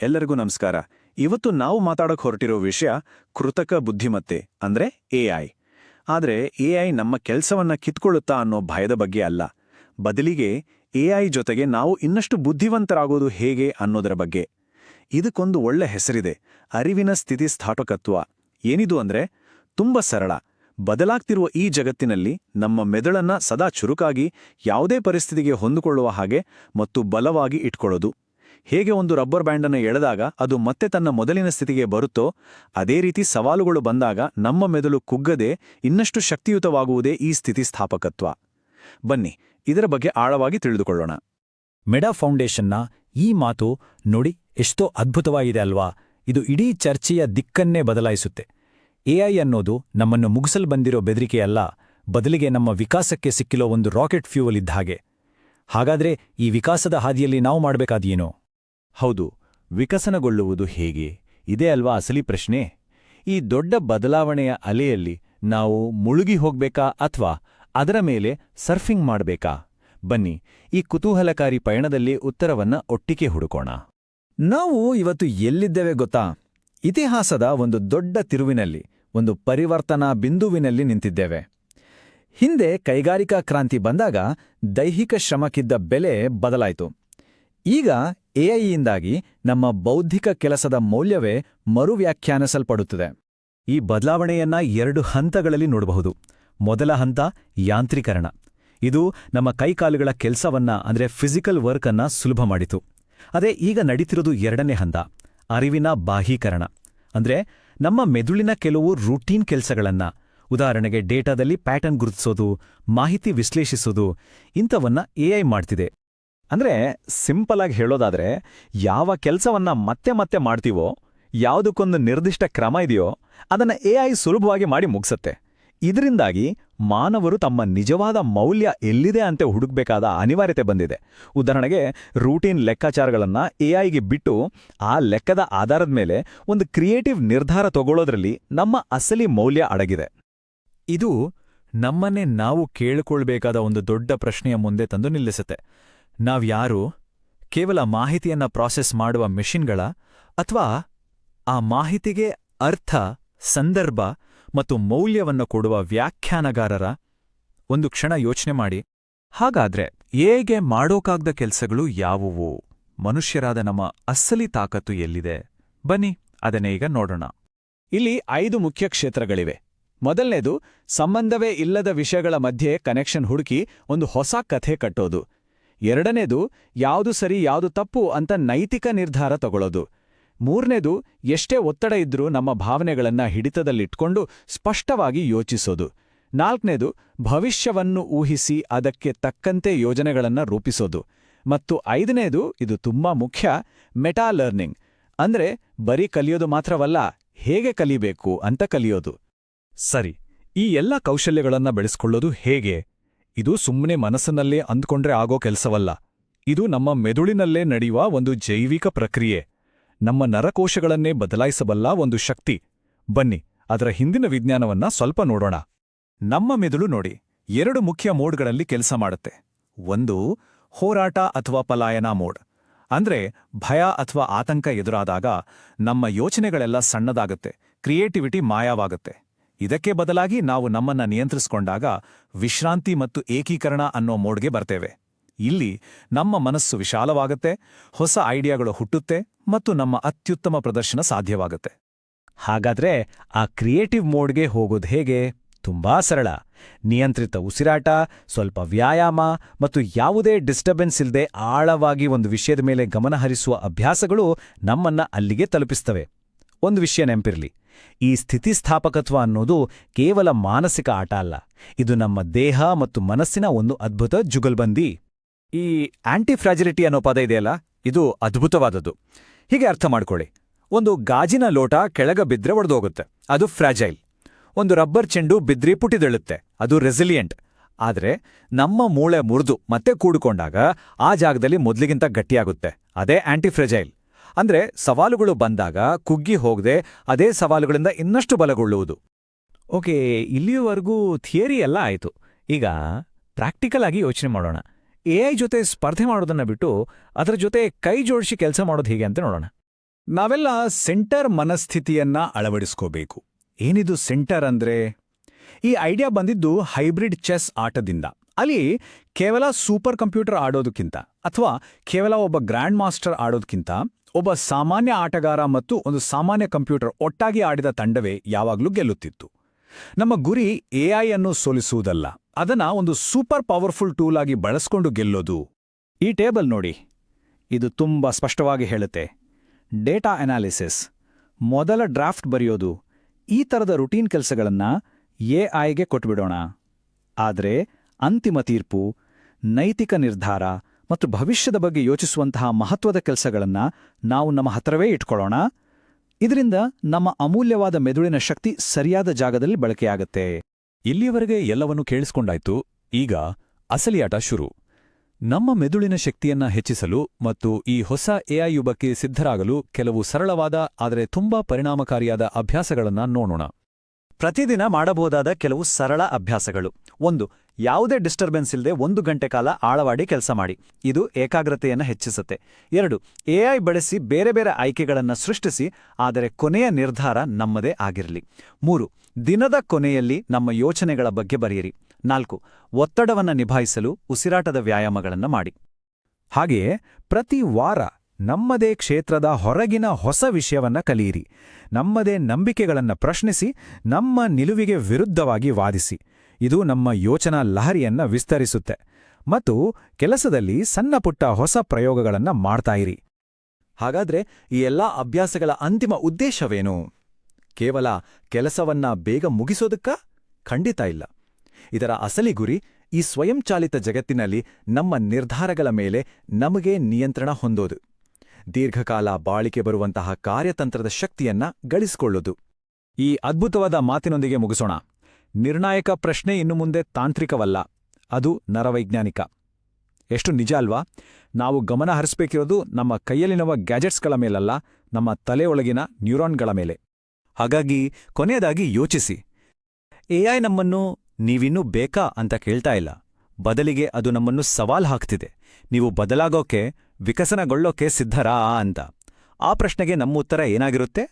ಎಲ್ಲರಿಗೂ ನಮಸ್ಕಾರ. ಇವತ್ತು ನಾವು ಮಾತಾಡೋಕೆ ಹೊರಟಿರೋ ವಿಷಯ ಕೃತಕ ಬುದ್ಧಿಮತ್ತೆ ಅಂದ್ರೆ ಎಐ. ಆದ್ರೆ ಎಐ ನಮ್ಮ ಕೆಲಸವನ್ನ ಕಿತ್ಕೊಳ್ಳುತ್ತಾ ಅನ್ನೋ ಭಯದ ಬಗ್ಗೆ ಅಲ್ಲ, ಬದಲಿಗೆ ಎಐ ಜೊತೆಗೆ ನಾವು ಇನ್ನಷ್ಟು ಬುದ್ಧಿವಂತರಾಗೋದು ಹೇಗೆ ಅನ್ನೋದರ ಬಗ್ಗೆ. ಇದಕ್ಕೊಂದು ಒಳ್ಳೆ ಹೆಸರಿದೆ, ಅರಿವಿನ ಸ್ಥಿತಿಸ್ಥಾಪಕತ್ವ. ಏನಿದು ಅಂದ್ರೆ ತುಂಬಾ ಸರಳ. ಬದಲಾಗ್ತಿರುವ ಈ ಜಗತ್ತಿನಲ್ಲಿ ನಮ್ಮ ಮೆದುಳನ್ನ ಸದಾ ಚುರುಕಾಗಿ ಯಾವುದೇ ಪರಿಸ್ಥಿತಿಗೆ ಹೊಂದಿಕೊಳ್ಳುವ ಹಾಗೆ ಮತ್ತು ಬಲವಾಗಿ ಇಟ್ಕೊಳ್ಳೋದು. ಹೇಗೆ ಒಂದು ರಬ್ಬರ್ ಬ್ಯಾಂಡನ್ನು ಎಳೆದಾಗ ಅದು ಮತ್ತೆ ತನ್ನ ಮೊದಲಿನ ಸ್ಥಿತಿಗೆ ಬರುತ್ತೋ, ಅದೇ ರೀತಿ ಸವಾಲುಗಳು ಬಂದಾಗ ನಮ್ಮ ಮೆದುಳು ಕುಗ್ಗದೆ ಇನ್ನಷ್ಟು ಶಕ್ತಿಯುತವಾಗುವುದೇ ಈ ಸ್ಥಿತಿಸ್ಥಾಪಕತ್ವ. ಬನ್ನಿ ಇದರ ಬಗ್ಗೆ ಆಳವಾಗಿ ತಿಳಿದುಕೊಳ್ಳೋಣ. ಮೆಡಾ ಫೌಂಡೇಶನ್ನ ಈ ಮಾತು ನೋಡಿ ಎಷ್ಟೋ ಅದ್ಭುತವಾಗಿದೆ ಅಲ್ವಾ? ಇದು ಇಡೀ ಚರ್ಚೆಯ ದಿಕ್ಕನ್ನೇ ಬದಲಾಯಿಸುತ್ತೆ. ಎಐ ಅನ್ನೋದು ನಮ್ಮನ್ನು ಮುಗಿಸಲು ಬಂದಿರೋ ಬೆದರಿಕೆಯಲ್ಲ, ಬದಲಿಗೆ ನಮ್ಮ ವಿಕಾಸಕ್ಕೆ ಸಿಕ್ಕಿಲೋ ಒಂದು ರಾಕೆಟ್ ಫ್ಯೂವಲ್ ಇದ್ದ ಹಾಗೆ. ಹಾಗಾದ್ರೆ ಈ ವಿಕಾಸದ ಹಾದಿಯಲ್ಲಿ ನಾವು ಮಾಡಬೇಕಾದೇನೋ? ಹೌದು, ವಿಕಸನಗೊಳ್ಳುವುದು ಹೇಗೆ? ಇದೇ ಅಲ್ವಾ ಅಸಲಿ ಪ್ರಶ್ನೆ. ಈ ದೊಡ್ಡ ಬದಲಾವಣೆಯ ಅಲೆಯಲ್ಲಿ ನಾವು ಮುಳುಗಿ ಹೋಗ್ಬೇಕಾ ಅಥವಾ ಅದರ ಮೇಲೆ ಸರ್ಫಿಂಗ್ ಮಾಡಬೇಕಾ? ಬನ್ನಿ ಈ ಕುತೂಹಲಕಾರಿ ಪಯಣದಲ್ಲಿ ಉತ್ತರವನ್ನ ಒಟ್ಟಿಗೆ ಹುಡುಕೋಣ. ನಾವು ಇವತ್ತು ಎಲ್ಲಿದ್ದೇವೆ ಗೊತ್ತಾ? ಇತಿಹಾಸದ ಒಂದು ದೊಡ್ಡ ತಿರುವಿನಲ್ಲಿ, ಒಂದು ಪರಿವರ್ತನಾ ಬಿಂದುವಿನಲ್ಲಿ ನಿಂತಿದ್ದೇವೆ. ಹಿಂದೆ ಕೈಗಾರಿಕಾ ಕ್ರಾಂತಿ ಬಂದಾಗ ದೈಹಿಕ ಶ್ರಮಕ್ಕಿದ್ದ ಬೆಲೆ ಬದಲಾಯಿತು. ಈಗ ಎಐಯಿಂದಾಗಿ ನಮ್ಮ ಬೌದ್ಧಿಕ ಕೆಲಸದ ಮೌಲ್ಯವೇ ಮರುವ್ಯಾಖ್ಯಾನಿಸಲ್ಪಡುತ್ತದೆ. ಈ ಬದಲಾವಣೆಯನ್ನ 2 ಹಂತಗಳಲ್ಲಿ ನೋಡಬಹುದು. ಮೊದಲ ಹಂತ ಯಾಂತ್ರೀಕರಣ. ಇದು ನಮ್ಮ ಕೈಕಾಲುಗಳ ಕೆಲಸವನ್ನ ಅಂದ್ರೆ ಫಿಸಿಕಲ್ ವರ್ಕ್ ಅನ್ನ ಸುಲಭ ಮಾಡಿತು. ಅದೇ ಈಗ ನಡೀತಿರೋದು 2ನೇ ಹಂತ, ಅರಿವಿನ ಬಾಹೀಕರಣ. ಅಂದ್ರೆ ನಮ್ಮ ಮೆದುಳಿನ ಕೆಲವು ರೂಟೀನ್ ಕೆಲಸಗಳನ್ನ, ಉದಾಹರಣೆಗೆ ಡೇಟಾದಲ್ಲಿ ಪ್ಯಾಟರ್ನ್ ಗುರುತಿಸೋದು, ಮಾಹಿತಿ ವಿಶ್ಲೇಷಿಸೋದು, ಇಂಥವನ್ನ ಎಐ ಮಾಡ್ತಿದೆ. ಅಂದ್ರೆ ಸಿಂಪಲ್ ಆಗಿ ಹೇಳೋದಾದ್ರೆ, ಯಾವ ಕೆಲಸವನ್ನ ಮತ್ತೆ ಮತ್ತೆ ಮಾಡ್ತೀವೋ, ಯಾವುದಕ್ಕೊಂದು ನಿರ್ದಿಷ್ಟ ಕ್ರಮ ಇದೆಯೋ ಅದನ್ನ ಎಐ ಸುಲಭವಾಗಿ ಮಾಡಿ ಮುಗಿಸತ್ತೆ. ಇದರಿಂದಾಗಿ ಮಾನವರು ತಮ್ಮ ನಿಜವಾದ ಮೌಲ್ಯ ಎಲ್ಲಿದೆ ಅಂತ ಹುಡುಕ್ಬೇಕಾದ ಅನಿವಾರ್ಯತೆ ಬಂದಿದೆ. ಉದಾಹರಣೆಗೆ ರೂಟೀನ್ ಲೆಕ್ಕಾಚಾರಗಳನ್ನ ಎಐಗೆ ಬಿಟ್ಟು ಆ ಲೆಕ್ಕದ ಆಧಾರದ ಮೇಲೆ ಒಂದು ಕ್ರಿಯೇಟಿವ್ ನಿರ್ಧಾರ ತಗೊಳ್ಳೋದ್ರಲ್ಲಿ ನಮ್ಮ ಅಸಲಿ ಮೌಲ್ಯ ಅಡಗಿದೆ. ಇದು ನಮ್ಮನ್ನೇ ನಾವು ಕೇಳಿಕೊಳ್ಬೇಕಾದ ಒಂದು ದೊಡ್ಡ ಪ್ರಶ್ನೆಯ ಮುಂದೆ ತಂದು ನಿಲ್ಲಿಸುತ್ತೆ. ನಾವ್ಯಾರು? ಕೇವಲ ಮಾಹಿತಿಯನ್ನ ಪ್ರಾಸೆಸ್ ಮಾಡುವ ಮೆಷಿನ್ಗಳ, ಅಥವಾ ಆ ಮಾಹಿತಿಗೆ ಅರ್ಥ, ಸಂದರ್ಭ ಮತ್ತು ಮೌಲ್ಯವನ್ನು ಕೊಡುವ ವ್ಯಾಖ್ಯಾನಗಾರರ? ಒಂದು ಕ್ಷಣ ಯೋಚನೆ ಮಾಡಿ. ಹಾಗಾದ್ರೆ ಎಐಗೆ ಮಾಡೋಕಾಗ್ದ ಕೆಲಸಗಳು ಯಾವುವು? ಮನುಷ್ಯರಾದ ನಮ್ಮ ಅಸಲಿ ತಾಕತ್ತು ಎಲ್ಲಿದೆ? ಬನ್ನಿ ಅದನ್ನೇ ಈಗ ನೋಡೋಣ. ಇಲ್ಲಿ 5 ಮುಖ್ಯ ಕ್ಷೇತ್ರಗಳಿವೆ. ಮೊದಲನೇದು, ಸಂಬಂಧವೇ ಇಲ್ಲದ ವಿಷಯಗಳ ಮಧ್ಯೆ ಕನೆಕ್ಷನ್ ಹುಡುಕಿ ಒಂದು ಹೊಸ ಕಥೆ ಕಟ್ಟೋದು. ಎರಡನೇದು, ಯಾವುದು ಸರಿ ಯಾವುದು ತಪ್ಪು ಅಂತ ನೈತಿಕ ನಿರ್ಧಾರ ತಗೊಳ್ಳೋದು. ಮೂರನೇದು, ಎಷ್ಟೇ ಒತ್ತಡ ಇದ್ರೂ ನಮ್ಮ ಭಾವನೆಗಳನ್ನ ಹಿಡಿತದಲ್ಲಿಟ್ಕೊಂಡು ಸ್ಪಷ್ಟವಾಗಿ ಯೋಚಿಸೋದು. ನಾಲ್ಕನೇದು, ಭವಿಷ್ಯವನ್ನು ಊಹಿಸಿ ಅದಕ್ಕೆ ತಕ್ಕಂತೆ ಯೋಜನೆಗಳನ್ನ ರೂಪಿಸೋದು. ಮತ್ತು 5ನೇದು, ಇದು ತುಂಬಾ ಮುಖ್ಯ, ಮೆಟಾ ಲರ್ನಿಂಗ್. ಅಂದ್ರೆ ಬರೀ ಕಲಿಯೋದು ಮಾತ್ರವಲ್ಲ, ಹೇಗೆ ಕಲಿಬೇಕು ಅಂತ ಕಲಿಯೋದು. ಸರಿ, ಈ ಎಲ್ಲ ಕೌಶಲ್ಯಗಳನ್ನ ಬೆಳೆಸ್ಕೊಳ್ಳೋದು ಹೇಗೆ? ಇದು ಸುಮ್ಮನೆ ಮನಸ್ಸಿನಲ್ಲೇ ಅಂದ್ಕೊಂಡ್ರೆ ಆಗೋ ಕೆಲಸವಲ್ಲ. ಇದು ನಮ್ಮ ಮೆದುಳಿನಲ್ಲೇ ನಡೆಯುವ ಒಂದು ಜೈವಿಕ ಪ್ರಕ್ರಿಯೆ, ನಮ್ಮ ನರಕೋಶಗಳನ್ನೇ ಬದಲಾಯಿಸಬಲ್ಲ ಒಂದು ಶಕ್ತಿ. ಬನ್ನಿ ಅದರ ಹಿಂದಿನ ವಿಜ್ಞಾನವನ್ನ ಸ್ವಲ್ಪ ನೋಡೋಣ. ನಮ್ಮ ಮೆದುಳು ನೋಡಿ 2 ಮುಖ್ಯ ಮೋಡ್ಗಳಲ್ಲಿ ಕೆಲಸ ಮಾಡುತ್ತೆ. ಒಂದು, ಹೋರಾಟ ಅಥವಾ ಪಲಾಯನ ಮೋಡ್. ಅಂದ್ರೆ ಭಯ ಅಥವಾ ಆತಂಕ ಎದುರಾದಾಗ ನಮ್ಮ ಯೋಚನೆಗಳೆಲ್ಲ ಸಣ್ಣದಾಗುತ್ತೆ, ಕ್ರಿಯೇಟಿವಿಟಿ ಮಾಯವಾಗುತ್ತೆ. ಇದಕ್ಕೆ ಬದಲಾಗಿ ನಾವು ನಮ್ಮನ್ನ ನಿಯಂತ್ರಿಸಿಕೊಂಡಾಗ ವಿಶ್ರಾಂತಿ ಮತ್ತು ಏಕೀಕರಣ ಅನ್ನೋ ಮೋಡ್ಗೆ ಬರ್ತೇವೆ. ಇಲ್ಲಿ ನಮ್ಮ ಮನಸ್ಸು ವಿಶಾಲವಾಗುತ್ತೆ, ಹೊಸ ಐಡಿಯಾಗಳು ಹುಟ್ಟುತ್ತೆ ಮತ್ತು ನಮ್ಮ ಅತ್ಯುತ್ತಮ ಪ್ರದರ್ಶನ ಸಾಧ್ಯವಾಗುತ್ತೆ. ಹಾಗಾದ್ರೆ ಆ ಕ್ರಿಯೇಟಿವ್ ಮೋಡ್ಗೆ ಹೋಗೋದು ಹೇಗೆ? ತುಂಬಾ ಸರಳ. ನಿಯಂತ್ರಿತ ಉಸಿರಾಟ, ಸ್ವಲ್ಪ ವ್ಯಾಯಾಮ ಮತ್ತು ಯಾವುದೇ ಡಿಸ್ಟರ್ಬೆನ್ಸ್ ಇಲ್ಲದೆ ಆಳವಾಗಿ ಒಂದು ವಿಷಯದ ಮೇಲೆ ಗಮನಹರಿಸುವ ಅಭ್ಯಾಸಗಳು ನಮ್ಮನ್ನ ಅಲ್ಲಿಗೆ ತಲುಪಿಸ್ತವೆ. ಒಂದು ವಿಷಯ ನೆನಪಿರ್ಲಿ, ಈ ಸ್ಥಿತಿಸ್ಥಾಪಕತ್ವ ಅನ್ನೋದು ಕೇವಲ ಮಾನಸಿಕ ಆಟ ಅಲ್ಲ, ಇದು ನಮ್ಮ ದೇಹ ಮತ್ತು ಮನಸ್ಸಿನ ಒಂದು ಅದ್ಭುತ ಜುಗಲ್ಬಂದಿ. ಈ ಆಂಟಿಫ್ರಾಜಿಲಿಟಿ ಅನ್ನೋ ಪದ ಇದೆಯಲ್ಲ, ಇದು ಅದ್ಭುತವಾದದ್ದು. ಹೀಗೆ ಅರ್ಥ ಮಾಡ್ಕೊಳ್ಳಿ, ಒಂದು ಗಾಜಿನ ಲೋಟ ಕೆಳಗ ಬಿದ್ರೆ ಒಡೆದೋಗುತ್ತೆ, ಅದು ಫ್ರಾಜೈಲ್. ಒಂದು ರಬ್ಬರ್ ಚೆಂಡು ಬಿದ್ರಿ ಪುಟಿದಳುತ್ತೆ, ಅದು ರೆಸಿಲಿಯೆಂಟ್. ಆದ್ರೆ ನಮ್ಮ ಮೂಳೆ ಮುರಿದು ಮತ್ತೆ ಕೂಡಿಕೊಂಡಾಗ ಆ ಜಾಗದಲ್ಲಿ ಮೊದಲಿಗಿಂತ ಗಟ್ಟಿಯಾಗುತ್ತೆ, ಅದೇ ಆಂಟಿಫ್ರಾಜೈಲ್. ಅಂದ್ರೆ ಸವಾಲುಗಳು ಬಂದಾಗ ಕುಗ್ಗಿ ಹೋಗದೆ ಅದೇ ಸವಾಲುಗಳಿಂದ ಇನ್ನಷ್ಟು ಬಲಗೊಳ್ಳುವುದು. ಓಕೆ, ಇಲ್ಲಿಯವರೆಗೂ ಥಿಯರಿ ಎಲ್ಲ ಆಯಿತು. ಈಗ ಪ್ರಾಕ್ಟಿಕಲ್ ಆಗಿ ಯೋಚನೆ ಮಾಡೋಣ. ಎಐ ಜೊತೆ ಸ್ಪರ್ಧೆ ಮಾಡೋದನ್ನ ಬಿಟ್ಟು ಅದರ ಜೊತೆ ಕೈ ಜೋಡಿಸಿ ಕೆಲಸ ಮಾಡೋದು ಹೇಗೆ ಅಂತ ನೋಡೋಣ. ನಾವೆಲ್ಲ ಸೆಂಟರ್ ಮನಸ್ಥಿತಿಯನ್ನ ಅಳವಡಿಸ್ಕೋಬೇಕು. ಏನಿದು ಸೆಂಟರ್ ಅಂದ್ರೆ? ಈ ಐಡಿಯಾ ಬಂದಿದ್ದು ಹೈಬ್ರಿಡ್ ಚೆಸ್ ಆಟದಿಂದ. ಅಲ್ಲಿ ಕೇವಲ ಸೂಪರ್ ಕಂಪ್ಯೂಟರ್ ಆಡೋದಕ್ಕಿಂತ ಅಥವಾ ಕೇವಲ ಒಬ್ಬ ಗ್ರ್ಯಾಂಡ್ ಮಾಸ್ಟರ್ ಆಡೋದಕ್ಕಿಂತ ಒಬ್ಬ ಸಾಮಾನ್ಯ ಆಟಗಾರ ಮತ್ತು ಒಂದು ಸಾಮಾನ್ಯ ಕಂಪ್ಯೂಟರ್ ಒಟ್ಟಾಗಿ ಆಡಿದ ತಂಡವೇ ಯಾವಾಗಲೂ ಗೆಲ್ಲುತ್ತಿತ್ತು. ನಮ್ಮ ಗುರಿ ಎಐ ಅನ್ನು ಸೋಲಿಸುವುದಲ್ಲ, ಅದನ್ನ ಒಂದು ಸೂಪರ್ ಪವರ್ಫುಲ್ ಟೂಲ್ ಆಗಿ ಬಳಸ್ಕೊಂಡು ಗೆಲ್ಲೋದು. ಈ ಟೇಬಲ್ ನೋಡಿ, ಇದು ತುಂಬಾ ಸ್ಪಷ್ಟವಾಗಿ ಹೇಳುತ್ತೆ. ಡೇಟಾ ಅನಾಲಿಸಿಸ್, ಮೊದಲ ಡ್ರಾಫ್ಟ್ ಬರೆಯೋದು, ಈ ಥರದ ರುಟೀನ್ ಕೆಲಸಗಳನ್ನ ಎಐಗೆ ಕೊಟ್ಬಿಡೋಣ. ಆದರೆ ಅಂತಿಮ ತೀರ್ಪು, ನೈತಿಕ ನಿರ್ಧಾರ ಮತ್ತು ಭವಿಷ್ಯದ ಬಗ್ಗೆ ಯೋಚಿಸುವಂತಹ ಮಹತ್ವದ ಕೆಲಸಗಳನ್ನ ನಾವು ನಮ್ಮ ಹತ್ರವೇ ಇಟ್ಕೊಳ್ಳೋಣ. ಇದರಿಂದ ನಮ್ಮ ಅಮೂಲ್ಯವಾದ ಮೆದುಳಿನ ಶಕ್ತಿ ಸರಿಯಾದ ಜಾಗದಲ್ಲಿ ಬಳಕೆಯಾಗತ್ತೆ. ಇಲ್ಲಿಯವರೆಗೆ ಎಲ್ಲವನ್ನೂ ಕೇಳಿಸ್ಕೊಂಡಾಯ್ತು. ಈಗ ಅಸಲಿ ಆಟ ಶುರು. ನಮ್ಮ ಮೆದುಳಿನ ಶಕ್ತಿಯನ್ನ ಹೆಚ್ಚಿಸಲು ಮತ್ತು ಈ ಹೊಸ ಎಐ ಯುಗಕ್ಕೆ ಸಿದ್ಧರಾಗಲು ಕೆಲವು ಸರಳವಾದ ಆದರೆ ತುಂಬಾ ಪರಿಣಾಮಕಾರಿಯಾದ ಅಭ್ಯಾಸಗಳನ್ನ ನೋಡೋಣ. ಪ್ರತಿದಿನ ಮಾಡಬಹುದಾದ ಕೆಲವು ಸರಳ ಅಭ್ಯಾಸಗಳು. 1. ಯಾವುದೇ ಡಿಸ್ಟರ್ಬೆನ್ಸ್ ಇಲ್ಲದೆ 1 ಗಂಟೆ ಕಾಲ ಆಳವಾಡಿ ಕೆಲಸ ಮಾಡಿ. ಇದು ಏಕಾಗ್ರತೆಯನ್ನು ಹೆಚ್ಚಿಸುತ್ತೆ. 2. ಎಐ ಬಳಸಿ ಬೇರೆ ಬೇರೆ ಆಯ್ಕೆಗಳನ್ನು ಸೃಷ್ಟಿಸಿ, ಆದರೆ ಕೊನೆಯ ನಿರ್ಧಾರ ನಮ್ಮದೇ ಆಗಿರಲಿ. 3. ದಿನದ ಕೊನೆಯಲ್ಲಿ ನಮ್ಮ ಯೋಚನೆಗಳ ಬಗ್ಗೆ ಬರೆಯಿರಿ. 4. ಒತ್ತಡವನ್ನು ನಿಭಾಯಿಸಲು ಉಸಿರಾಟದ ವ್ಯಾಯಾಮಗಳನ್ನು ಮಾಡಿ. ಹಾಗೆಯೇ ಪ್ರತಿ ವಾರ ನಮ್ಮದೇ ಕ್ಷೇತ್ರದ ಹೊರಗಿನ ಹೊಸ ವಿಷಯವನ್ನ ಕಲಿಯಿರಿ. ನಮ್ಮದೇ ನಂಬಿಕೆಗಳನ್ನ ಪ್ರಶ್ನಿಸಿ, ನಮ್ಮ ನಿಲುವಿಗೆ ವಿರುದ್ಧವಾಗಿ ವಾದಿಸಿ. ಇದು ನಮ್ಮ ಯೋಚನಾ ಲಹರಿಯನ್ನ ವಿಸ್ತರಿಸುತ್ತೆ. ಮತ್ತು ಕೆಲಸದಲ್ಲಿ ಸಣ್ಣಪುಟ್ಟ ಹೊಸ ಪ್ರಯೋಗಗಳನ್ನ ಮಾಡ್ತಾಯಿರಿ. ಹಾಗಾದ್ರೆ ಈ ಎಲ್ಲಾ ಅಭ್ಯಾಸಗಳ ಅಂತಿಮ ಉದ್ದೇಶವೇನು? ಕೇವಲ ಕೆಲಸವನ್ನ ಬೇಗ ಮುಗಿಸೋದಕ್ಕಾ? ಖಂಡಿತ ಇಲ್ಲ. ಇದರ ಅಸಲಿ ಗುರಿ ಈ ಸ್ವಯಂಚಾಲಿತ ಜಗತ್ತಿನಲ್ಲಿ ನಮ್ಮ ನಿರ್ಧಾರಗಳ ಮೇಲೆ ನಮಗೆ ನಿಯಂತ್ರಣ ಹೊಂದೋದು. ದೀರ್ಘಕಾಲ ಬಾಳಿಕೆ ಬರುವಂತಹ ಕಾರ್ಯತಂತ್ರದ ಶಕ್ತಿಯನ್ನ ಗಳಿಸಿಕೊಳ್ಳೋದು. ಈ ಅದ್ಭುತವಾದ ಮಾತಿನೊಂದಿಗೆ ಮುಗಿಸೋಣ. ನಿರ್ಣಾಯಕ ಪ್ರಶ್ನೆ ಇನ್ನು ಮುಂದೆ ತಾಂತ್ರಿಕವಲ್ಲ, ಅದು ನರವೈಜ್ಞಾನಿಕ. ಎಷ್ಟು ನಿಜ ಅಲ್ವಾ? ನಾವು ಗಮನ ಹರಿಸಬೇಕಿರೋದು ನಮ್ಮ ಕೈಯಲ್ಲಿನವ ಗ್ಯಾಜೆಟ್ಸ್ಗಳ ಮೇಲಲ್ಲ, ನಮ್ಮ ತಲೆಯೊಳಗಿನ ನ್ಯೂರಾನ್ಗಳ ಮೇಲೆ. ಹಾಗಾಗಿ ಕೊನೆಯದಾಗಿ ಯೋಚಿಸಿ. ಎಐ ನಮ್ಮನ್ನು ನೀವಿನ್ನೂ ಬೇಕಾ ಅಂತ ಕೇಳ್ತಾ ಇಲ್ಲ. ಬದಲಿಗೆ ಅದು ನಮ್ಮನ್ನು ಸವಾಲ್ ಹಾಕ್ತಿದೆ. ನೀವು ಬದಲಾಗೋಕೆ, ವಿಕಸನಗೊಳ್ಳೋಕೆ ಸಿದ್ಧರಾ ಅಂತ. ಆ ಪ್ರಶ್ನೆಗೆ ನಮ್ಮ ಉತ್ತರ ಏನಾಗಿರುತ್ತೆ?